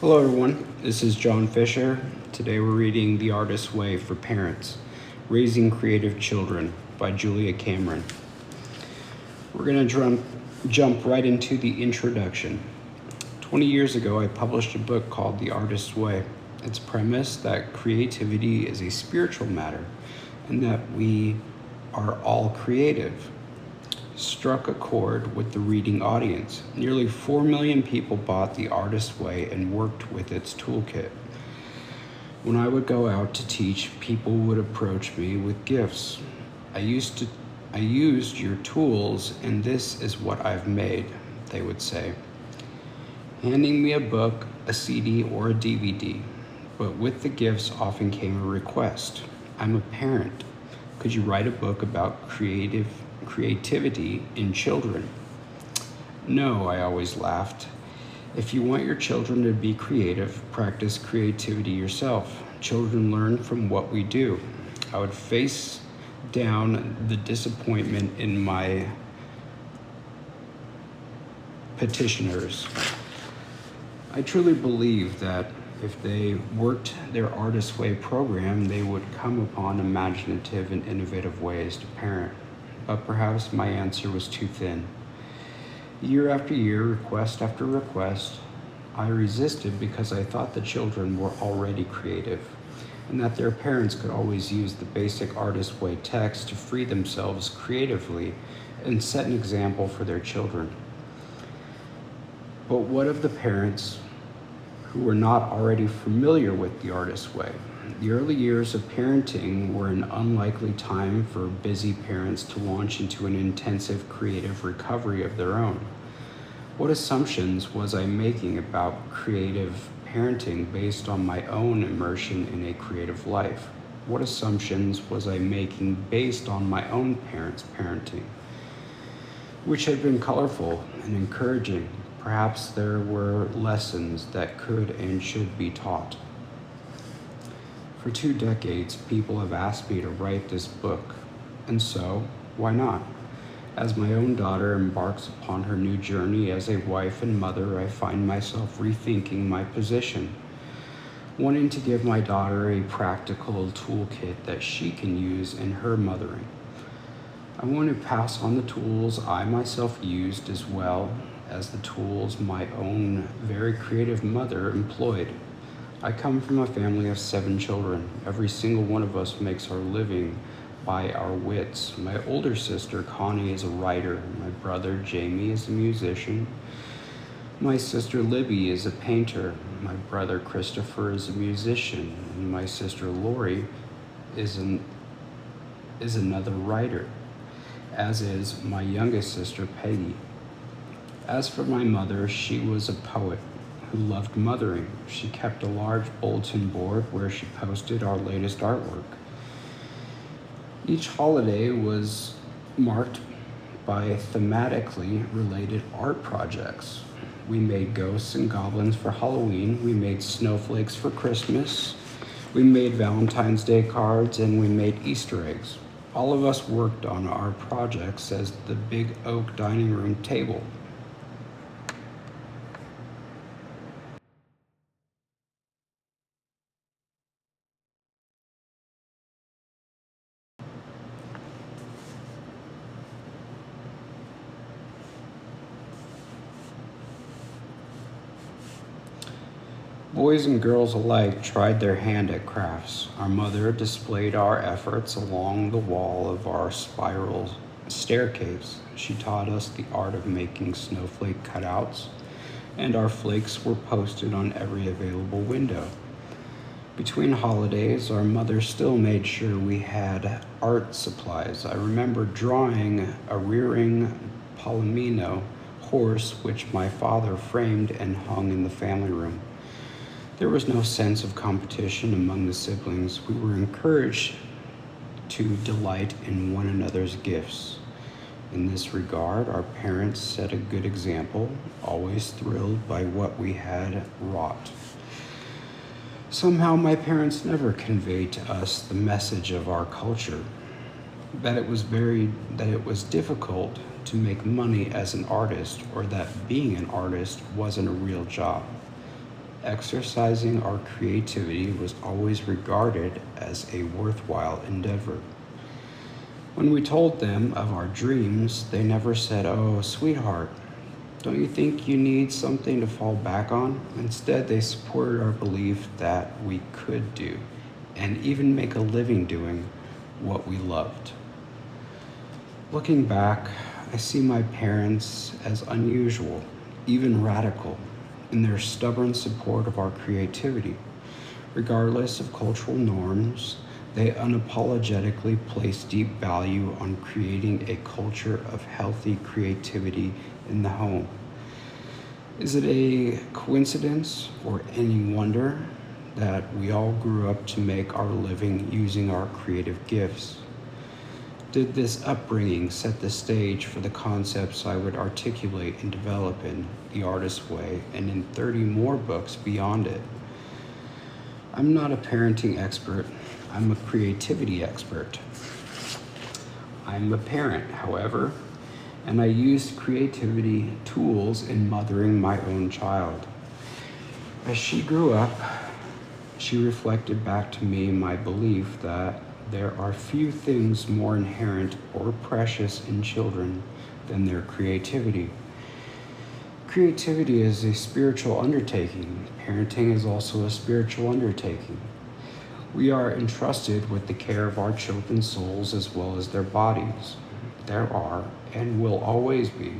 Hello everyone, this is John Fischer. Today we're reading The Artist's Way for Parents, Raising Creative Children by Julia Cameron. We're going to jump right into the introduction. 20 years ago, I published a book called The Artist's Way. Its premise that creativity is a spiritual matter and that we are all creative struck a chord with the reading audience. Nearly 4 million people bought The Artist's Way and worked with its toolkit. When I would go out to teach, people would approach me with gifts. I used your tools and this is what I've made, they would say, handing me a book, a CD, or a DVD. But with the gifts often came a request. I'm a parent. Could you write a book about creativity in children? No, I always laughed. If you want your children to be creative, practice creativity yourself. Children learn from what we do. I would face down the disappointment in my petitioners. I truly believe that if they worked their Artist's Way program, they would come upon imaginative and innovative ways to parent. But perhaps my answer was too thin. Year after year, request after request, I resisted because I thought the children were already creative and that their parents could always use the basic Artist's Way text to free themselves creatively and set an example for their children. But what of the parents who were not already familiar with the Artist's Way? The early years of parenting were an unlikely time for busy parents to launch into an intensive creative recovery of their own. What assumptions was I making about creative parenting based on my own immersion in a creative life? What assumptions was I making based on my own parents' parenting, which had been colorful and encouraging? Perhaps there were lessons that could and should be taught. For 2 decades, people have asked me to write this book, and so, why not? As my own daughter embarks upon her new journey as a wife and mother, I find myself rethinking my position, wanting to give my daughter a practical toolkit that she can use in her mothering. I want to pass on the tools I myself used as well as the tools my own very creative mother employed. I come from a family of 7 children. Every single one of us makes our living by our wits. My older sister, Connie, is a writer. My brother, Jamie, is a musician. My sister, Libby, is a painter. My brother, Christopher, is a musician. And my sister, Lori, is another writer, as is my youngest sister, Peggy. As for my mother, she was a poet who loved mothering. She kept a large bulletin board where she posted our latest artwork. Each holiday was marked by thematically related art projects. We made ghosts and goblins for Halloween, we made snowflakes for Christmas, we made Valentine's Day cards, and we made Easter eggs. All of us worked on our projects as the big oak dining room table. Boys and girls alike tried their hand at crafts. Our mother displayed our efforts along the wall of our spiral staircase. She taught us the art of making snowflake cutouts, and our flakes were posted on every available window. Between holidays, our mother still made sure we had art supplies. I remember drawing a rearing Palomino horse, which my father framed and hung in the family room. There was no sense of competition among the siblings. We were encouraged to delight in one another's gifts. In this regard, our parents set a good example, always thrilled by what we had wrought. Somehow my parents never conveyed to us the message of our culture, that it was difficult to make money as an artist, or that being an artist wasn't a real job. Exercising our creativity was always regarded as a worthwhile endeavor. When we told them of our dreams, they never said, "Oh, sweetheart, don't you think you need something to fall back on?" Instead, they supported our belief that we could do and even make a living doing what we loved. Looking back, I see my parents as unusual, even radical, in their stubborn support of our creativity. Regardless of cultural norms, they unapologetically place deep value on creating a culture of healthy creativity in the home. Is it a coincidence or any wonder that we all grew up to make our living using our creative gifts? Did this upbringing set the stage for the concepts I would articulate and develop in The Artist's Way and in 30 more books beyond it? I'm not a parenting expert, I'm a creativity expert. I'm a parent, however, and I used creativity tools in mothering my own child. As she grew up, she reflected back to me my belief that there are few things more inherent or precious in children than their creativity. Creativity is a spiritual undertaking. Parenting is also a spiritual undertaking. We are entrusted with the care of our children's souls as well as their bodies. There are, and will always be,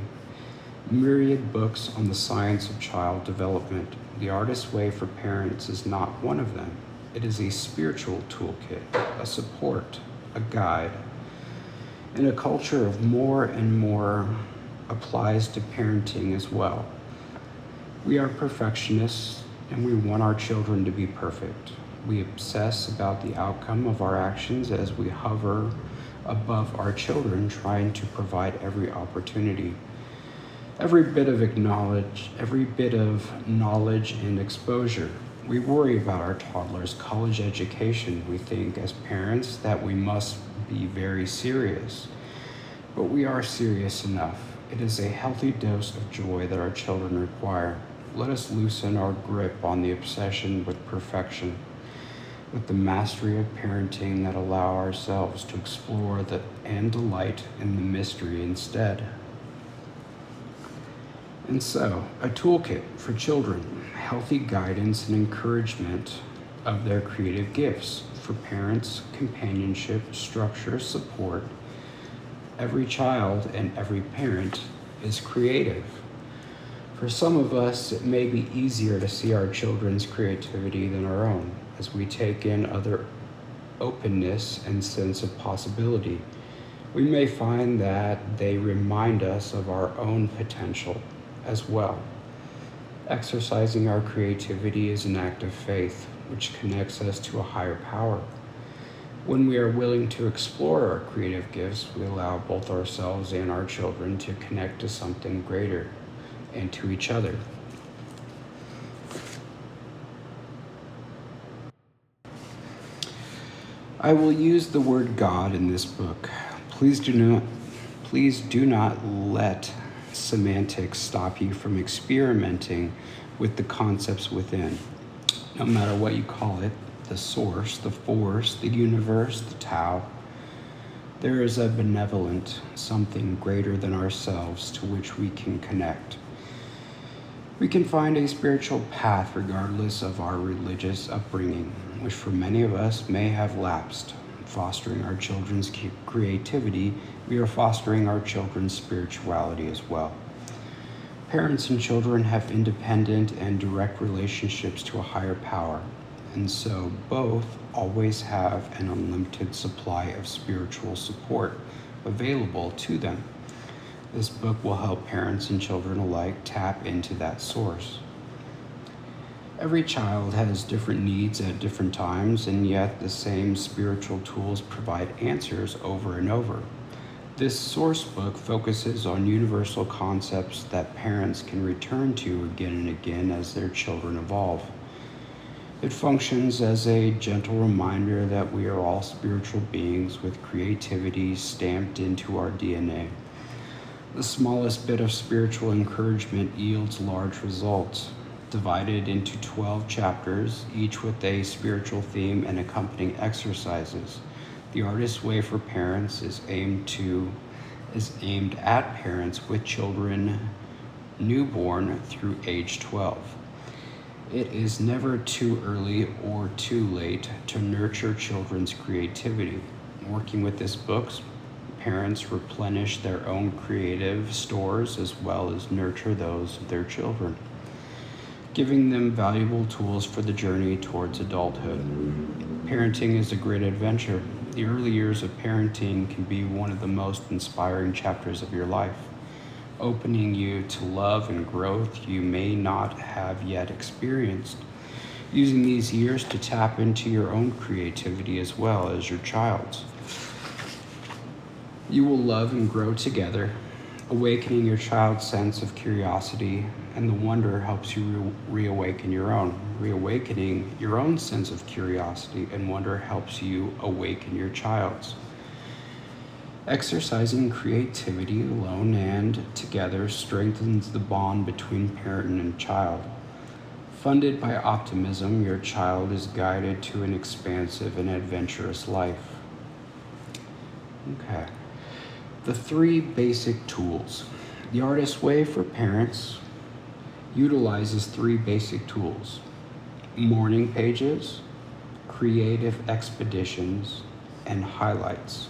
myriad books on the science of child development. The Artist's Way for Parents is not one of them. It is a spiritual toolkit, a support, a guide. In a culture of more and more applies to parenting as well. We are perfectionists and we want our children to be perfect. We obsess about the outcome of our actions as we hover above our children, trying to provide every opportunity. Every bit of knowledge and exposure. We worry about our toddlers' college education. We think as parents that we must be very serious, but we are serious enough. It is a healthy dose of joy that our children require. Let us loosen our grip on the obsession with perfection, with the mastery of parenting that allow ourselves to explore and delight in the mystery instead. And so, a toolkit for children, healthy guidance and encouragement of their creative gifts. For parents, companionship, structure, support. Every child and every parent is creative. For some of us, it may be easier to see our children's creativity than our own, as we take in other openness and sense of possibility. We may find that they remind us of our own potential as well. Exercising our creativity is an act of faith, which connects us to a higher power. When we are willing to explore our creative gifts, we allow both ourselves and our children to connect to something greater and to each other. I will use the word God in this book. Please do not let semantics stop you from experimenting with the concepts within. No matter what you call it, the source, the force, the universe, the Tao, there is a benevolent something greater than ourselves to which we can connect. We can find a spiritual path regardless of our religious upbringing, which for many of us may have lapsed. Fostering our children's creativity, we are fostering our children's spirituality as well. Parents and children have independent and direct relationships to a higher power, and so both always have an unlimited supply of spiritual support available to them. This book will help parents and children alike tap into that source. Every child has different needs at different times, and yet the same spiritual tools provide answers over and over. This source book focuses on universal concepts that parents can return to again and again as their children evolve. It functions as a gentle reminder that we are all spiritual beings with creativity stamped into our DNA. The smallest bit of spiritual encouragement yields large results. divided into 12 chapters, each with a spiritual theme and accompanying exercises. The Artist's Way for Parents is aimed at parents with children newborn through age 12. It is never too early or too late to nurture children's creativity. Working with this book, parents replenish their own creative stores as well as nurture those of their children, giving them valuable tools for the journey towards adulthood. Parenting is a great adventure. The early years of parenting can be one of the most inspiring chapters of your life, opening you to love and growth you may not have yet experienced, using these years to tap into your own creativity as well as your child's. You will love and grow together, awakening your child's sense of curiosity, and the wonder helps you reawaken your own. Reawakening your own sense of curiosity and wonder helps you awaken your child's. Exercising creativity alone and together strengthens the bond between parent and child. Funded by optimism, your child is guided to an expansive and adventurous life. Okay. The 3 basic tools. The Artist's Way for Parents utilizes 3 basic tools: morning pages, creative expeditions, and highlights.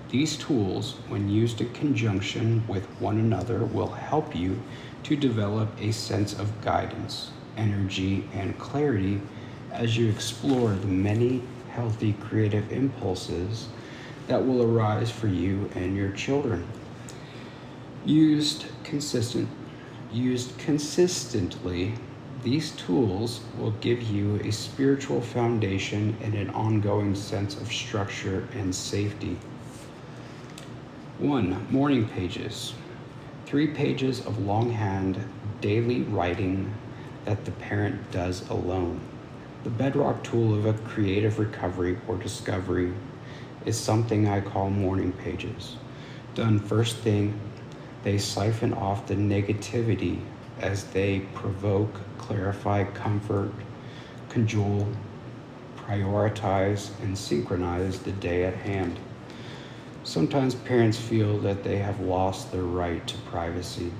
These tools, when used in conjunction with one another, will help you to develop a sense of guidance, energy, and clarity as you explore the many healthy creative impulses that will arise for you and your children. Used consistently, these tools will give you a spiritual foundation and an ongoing sense of structure and safety. 1. Morning pages. 3 pages of longhand daily writing that the parent does alone. The bedrock tool of a creative recovery or discovery is something I call morning pages. Done first thing, they siphon off the negativity as they provoke, clarify, comfort, cajole, prioritize, and synchronize the day at hand. Sometimes parents feel that they have lost their right to privacy,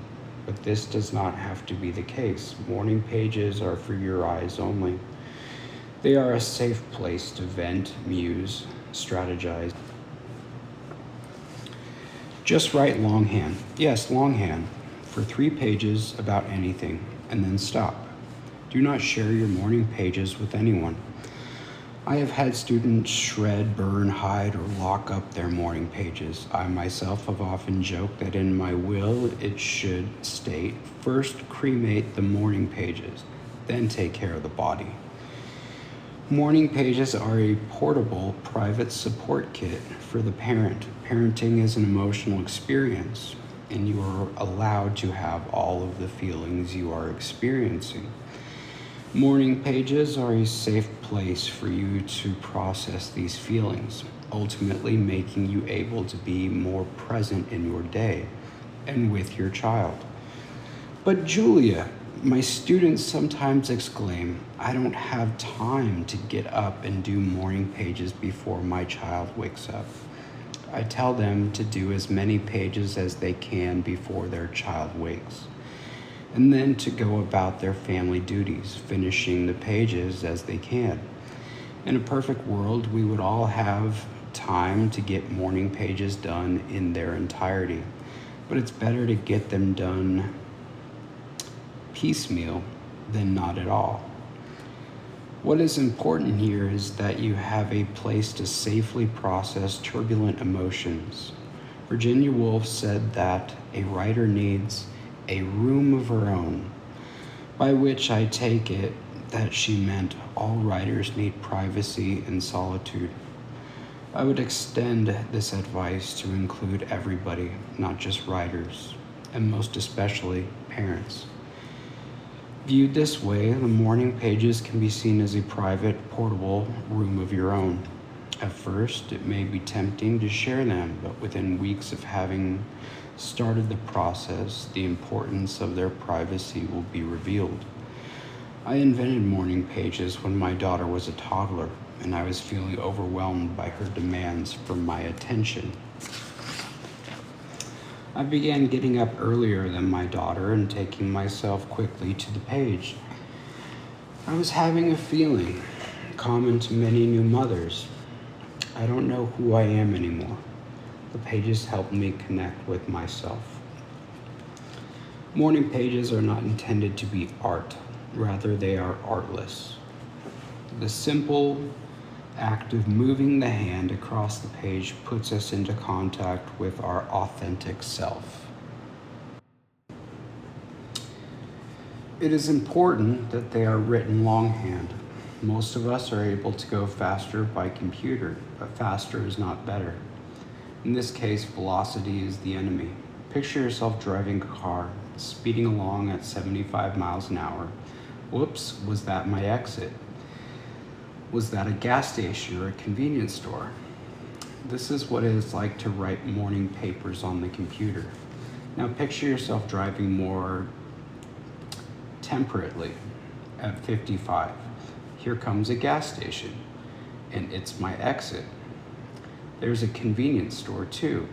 but this does not have to be the case. Morning pages are for your eyes only. They are a safe place to vent, muse, strategize. Just write longhand. Yes, longhand, for 3 pages about anything, and then stop. Do not share your morning pages with anyone. I have had students shred, burn, hide, or lock up their morning pages. I myself have often joked that in my will it should state, first cremate the morning pages, then take care of the body. Morning pages are a portable, private support kit for the parent. Parenting is an emotional experience, and you are allowed to have all of the feelings you are experiencing. Morning pages are a safe place for you to process these feelings, ultimately making you able to be more present in your day and with your child. But Julia, my students sometimes exclaim, I don't have time to get up and do morning pages before my child wakes up. I tell them to do as many pages as they can before their child wakes, and then to go about their family duties, finishing the pages as they can. In a perfect world, we would all have time to get morning pages done in their entirety, but it's better to get them done piecemeal than not at all. What is important here is that you have a place to safely process turbulent emotions. Virginia Woolf said that a writer needs a room of her own, by which I take it that she meant all writers need privacy and solitude. I would extend this advice to include everybody, not just writers, and most especially parents. Viewed this way, the morning pages can be seen as a private, portable room of your own. At first, it may be tempting to share them, but within weeks of having started the process, the importance of their privacy will be revealed. I invented morning pages when my daughter was a toddler and I was feeling overwhelmed by her demands for my attention. I began getting up earlier than my daughter and taking myself quickly to the page. I was having a feeling common to many new mothers. I don't know who I am anymore. The pages helped me connect with myself. Morning pages are not intended to be art. Rather, they are artless. The simple act of moving the hand across the page puts us into contact with our authentic self. It is important that they are written longhand. Most of us are able to go faster by computer, but faster is not better. In this case, velocity is the enemy. Picture yourself driving a car, speeding along at 75 miles an hour. Whoops, was that my exit? Was that a gas station or a convenience store? This is what it is like to write morning papers on the computer. Now picture yourself driving more temperately at 55. Here comes a gas station, and it's my exit. There's a convenience store too.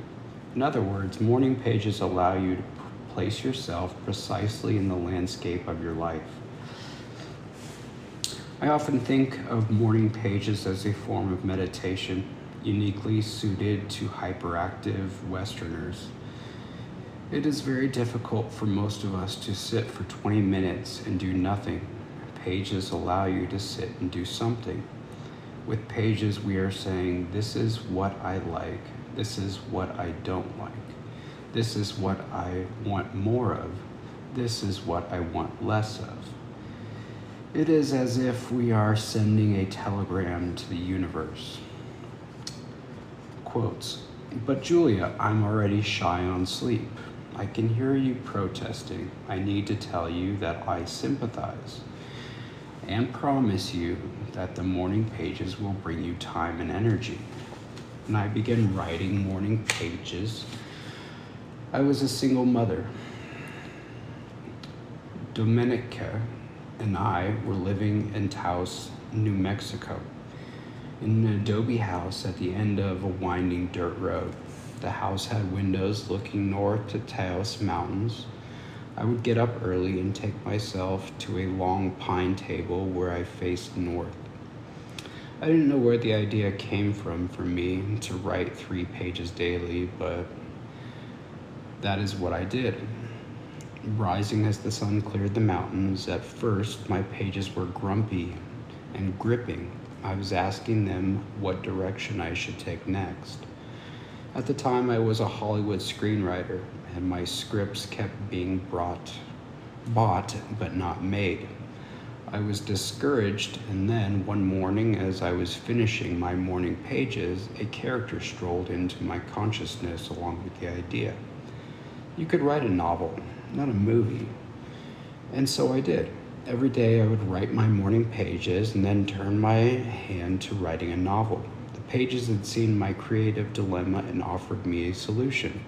In other words, morning pages allow you to place yourself precisely in the landscape of your life. I often think of morning pages as a form of meditation, uniquely suited to hyperactive Westerners. It is very difficult for most of us to sit for 20 minutes and do nothing. Pages allow you to sit and do something. With pages, we are saying, this is what I like, this is what I don't like, this is what I want more of, this is what I want less of. It is as if we are sending a telegram to the universe. Quotes, "But Julia, I'm already shy on sleep. I can hear you protesting. I need to tell you that I sympathize and promise you that the morning pages will bring you time and energy." And I began writing morning pages. I was a single mother. Domenica and I were living in Taos, New Mexico, in an adobe house at the end of a winding dirt road. The house had windows looking north to Taos Mountains. I would get up early and take myself to a long pine table where I faced north. I didn't know where the idea came from for me to write 3 pages daily, but that is what I did. Rising as the sun cleared the mountains, at first my pages were grumpy and gripping. I was asking them what direction I should take next. At the time, I was a Hollywood screenwriter, and my scripts kept being bought but not made. I was discouraged, and then one morning as I was finishing my morning pages, a character strolled into my consciousness along with the idea. You could write a novel, not a movie. And so I did. Every day I would write my morning pages and then turn my hand to writing a novel. The pages had seen my creative dilemma and offered me a solution.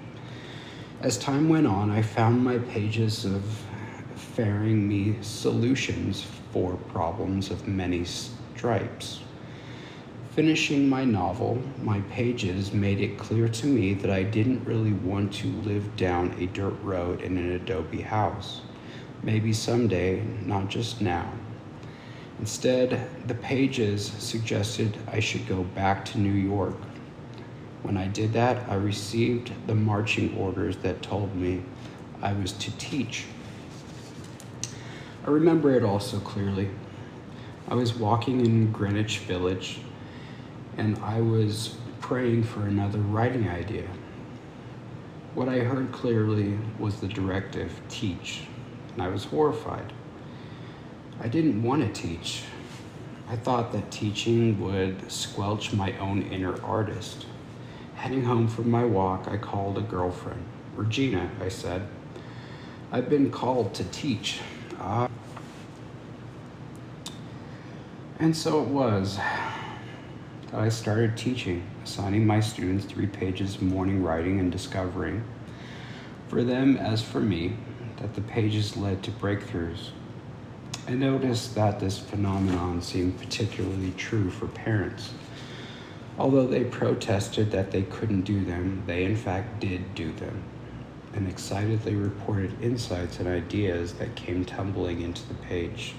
As time went on, I found my pages offering me solutions for problems of many stripes. Finishing my novel, my pages made it clear to me that I didn't really want to live down a dirt road in an adobe house. Maybe someday, not just now. Instead, the pages suggested I should go back to New York. When I did that, I received the marching orders that told me I was to teach. I remember it all so clearly. I was walking in Greenwich Village, and I was praying for another writing idea. What I heard clearly was the directive, teach, and I was horrified. I didn't want to teach. I thought that teaching would squelch my own inner artist. Heading home from my walk, I called a girlfriend. "Regina," I said, "I've been called to teach." And so it was that I started teaching, assigning my students 3 pages of morning writing and discovering, for them as for me, that the pages led to breakthroughs. I noticed that this phenomenon seemed particularly true for parents. Although they protested that they couldn't do them, they in fact did do them, and excitedly reported insights and ideas that came tumbling into the page.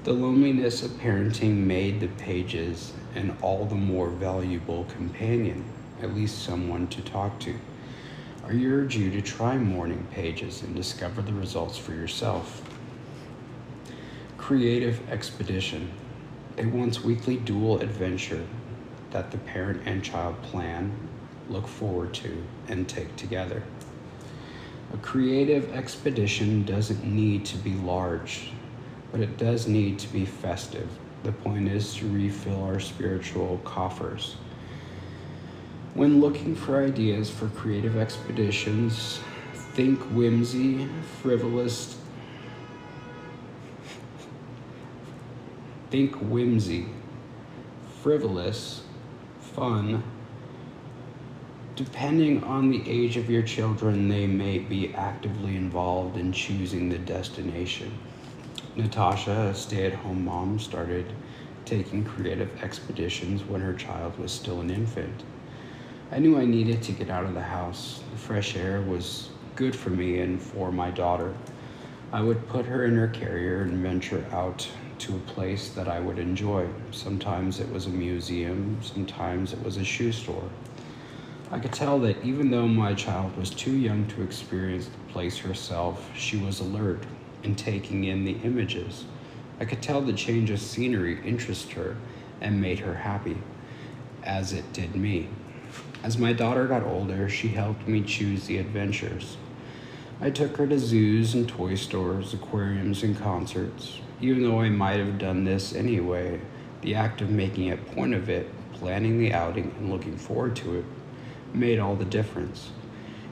The loneliness of parenting made the pages an all the more valuable companion, at least someone to talk to. I urge you to try morning pages and discover the results for yourself. Creative Expedition, a once weekly dual adventure that the parent and child plan, look forward to, and take together. A creative expedition doesn't need to be large, but it does need to be festive. The point is to refill our spiritual coffers. When looking for ideas for creative expeditions, think whimsy, frivolous, fun. Depending on the age of your children, they may be actively involved in choosing the destination. Natasha, a stay-at-home mom, started taking creative expeditions when her child was still an infant. I knew I needed to get out of the house. The fresh air was good for me and for my daughter. I would put her in her carrier and venture out to a place that I would enjoy. Sometimes it was a museum, sometimes it was a shoe store. I could tell that even though my child was too young to experience the place herself, she was alert in taking in the images. I could tell the change of scenery interested her and made her happy, as it did me. As my daughter got older, she helped me choose the adventures. I took her to zoos and toy stores, aquariums and concerts. Even though I might have done this anyway, the act of making a point of it, planning the outing and looking forward to it, made all the difference.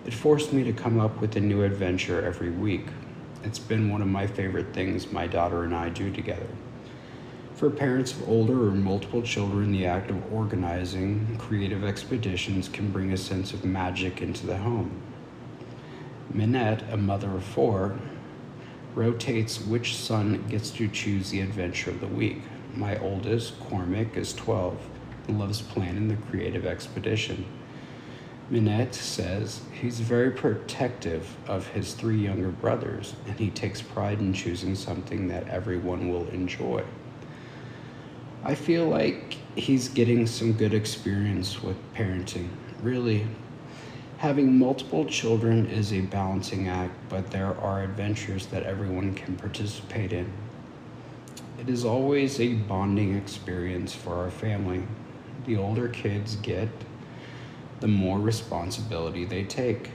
It forced me to come up with a new adventure every week. It's been one of my favorite things my daughter and I do together. For parents of older or multiple children, the act of organizing creative expeditions can bring a sense of magic into the home. Minette, a mother of 4, rotates which son gets to choose the adventure of the week. My oldest, Cormac, is 12 and loves planning the creative expedition. Minette says he's very protective of his 3 younger brothers, and he takes pride in choosing something that everyone will enjoy. I feel like he's getting some good experience with parenting. Really, having multiple children is a balancing act, but there are adventures that everyone can participate in. It is always a bonding experience for our family. The older kids get, the more responsibility they take,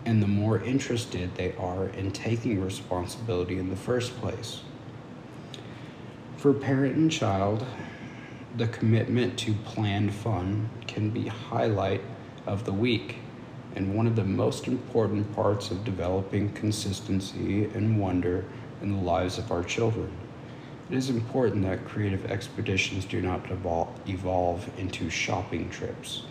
and the more interested they are in taking responsibility in the first place. For parent and child, the commitment to planned fun can be a highlight of the week and one of the most important parts of developing consistency and wonder in the lives of our children. It is important that creative expeditions do not evolve into shopping trips.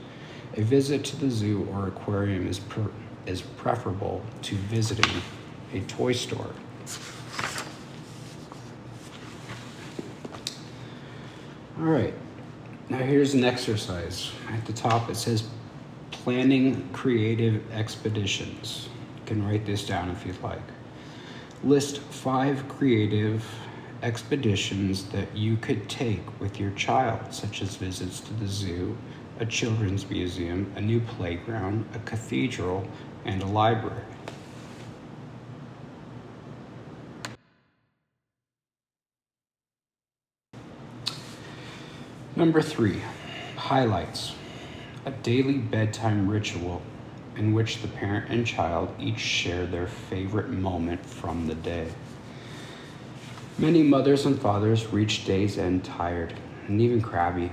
A visit to the zoo or aquarium is preferable to visiting a toy store. All right, now here's an exercise. At the top it says planning creative expeditions. You can write this down if you'd like. List 5 creative expeditions that you could take with your child, such as visits to the zoo, a children's museum, a new playground, a cathedral, and a library. Number 3, highlights. A daily bedtime ritual in which the parent and child each share their favorite moment from the day. Many mothers and fathers reach day's end tired and even crabby.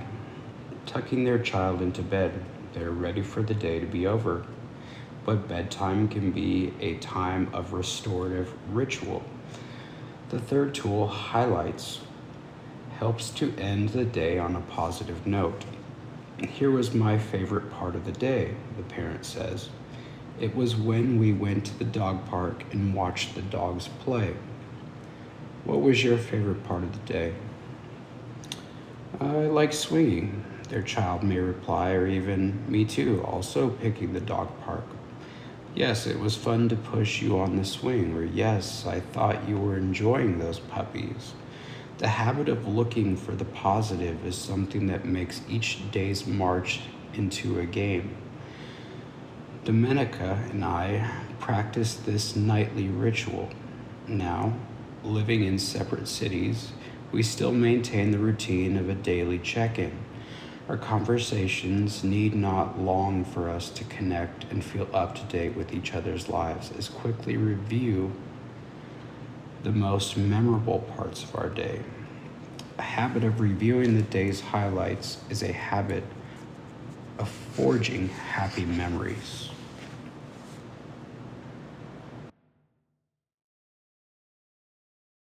Tucking their child into bed, they're ready for the day to be over. But bedtime can be a time of restorative ritual. The third tool, highlights, helps to end the day on a positive note. Here was my favorite part of the day, the parent says. It was when we went to the dog park and watched the dogs play. What was your favorite part of the day? I like swinging, their child may reply, or even me too, also picking the dog park. Yes, it was fun to push you on the swing, or yes, I thought you were enjoying those puppies. The habit of looking for the positive is something that makes each day's march into a game. Domenica and I practice this nightly ritual. Now, living in separate cities, we still maintain the routine of a daily check-in. Our conversations need not long for us to connect and feel up to date with each other's lives as quickly review the most memorable parts of our day. A habit of reviewing the day's highlights is a habit of forging happy memories.